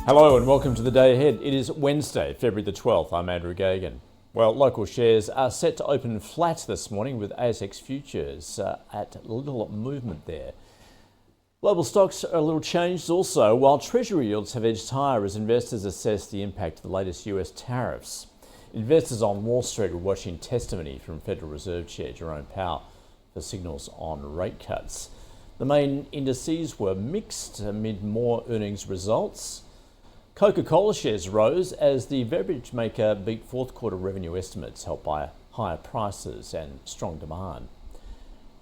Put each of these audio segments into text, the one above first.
Hello and welcome to the day ahead. It is Wednesday, February the 12th. I'm Andrew Gagan. Well, local shares are set to open flat this morning with ASX futures at little movement there. Global stocks are a little changed also, while Treasury yields have edged higher as investors assess the impact of the latest US tariffs. Investors on Wall Street are watching testimony from Federal Reserve Chair Jerome Powell for signals on rate cuts. The main indices were mixed amid more earnings results. Coca-Cola shares rose as the beverage maker beat fourth quarter revenue estimates helped by higher prices and strong demand.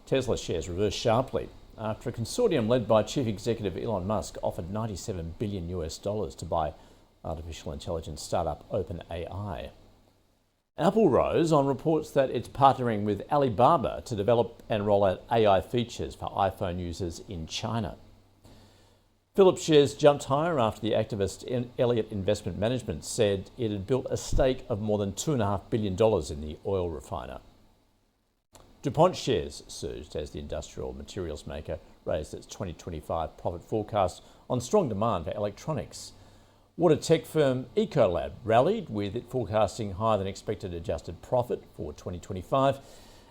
Tesla shares reversed sharply after a consortium led by Chief Executive Elon Musk offered $97 billion to buy artificial intelligence startup OpenAI. Apple rose on reports that it's partnering with Alibaba to develop and roll out AI features for iPhone users in China. Philips shares jumped higher after the activist Elliott Investment Management said it had built a stake of more than $2.5 billion in the oil refiner. DuPont shares surged as the industrial materials maker raised its 2025 profit forecast on strong demand for electronics. Water tech firm Ecolab rallied, with it forecasting higher than expected adjusted profit for 2025,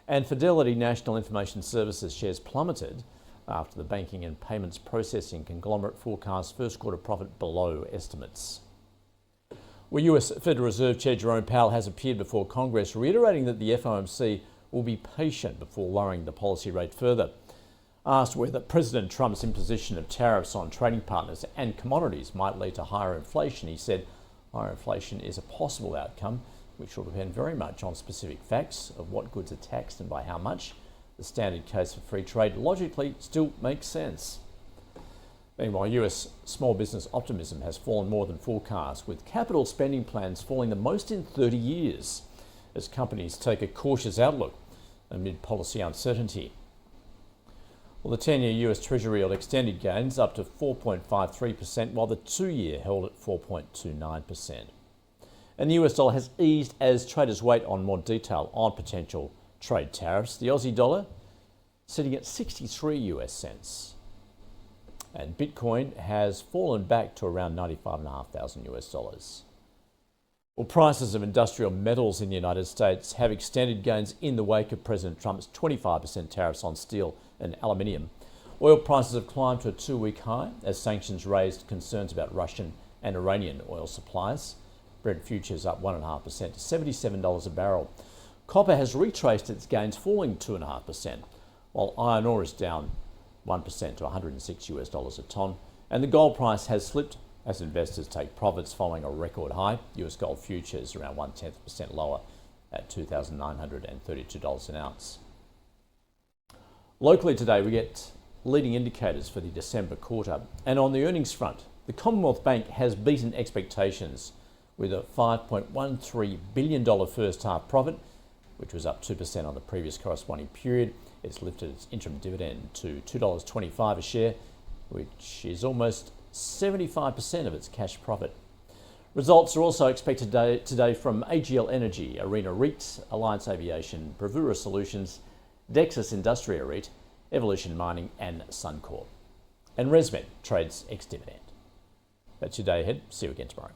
and Fidelity National Information Services shares plummeted after the banking and payments processing conglomerate forecast first quarter profit below estimates. Well, US Federal Reserve Chair Jerome Powell has appeared before Congress, reiterating that the FOMC will be patient before lowering the policy rate further. Asked whether President Trump's imposition of tariffs on trading partners and commodities might lead to higher inflation, he said higher inflation is a possible outcome, which will depend very much on specific facts of what goods are taxed and by how much. The standard case for free trade logically still makes sense. Meanwhile, US small business optimism has fallen more than forecast, with capital spending plans falling the most in 30 years as companies take a cautious outlook amid policy uncertainty. Well, the 10-year US Treasury yield extended gains up to 4.53%, while the 2-year held at 4.29%. And the US dollar has eased as traders wait on more detail on potential trade tariffs. The Aussie dollar sitting at 63 US cents. And Bitcoin has fallen back to around 95,500 US dollars. Well, prices of industrial metals in the United States have extended gains in the wake of President Trump's 25% tariffs on steel and aluminium. Oil prices have climbed to a 2-week high as sanctions raised concerns about Russian and Iranian oil supplies. Brent futures up 1.5% to $77 a barrel. Copper has retraced its gains, falling 2.5%, while iron ore is down 1% to $106 US a tonne. And the gold price has slipped as investors take profits following a record high. US gold futures around 0.1% lower at $2,932 an ounce. Locally today, we get leading indicators for the December quarter. And on the earnings front, the Commonwealth Bank has beaten expectations with a $5.13 billion first half profit, which was up 2% on the previous corresponding period. It's lifted its interim dividend to $2.25 a share, which is almost 75% of its cash profit. Results are also expected today from AGL Energy, Arena REIT, Alliance Aviation, Bravura Solutions, Dexus Industria REIT, Evolution Mining and Suncorp. And ResMed trades ex-dividend. That's your day ahead. See you again tomorrow.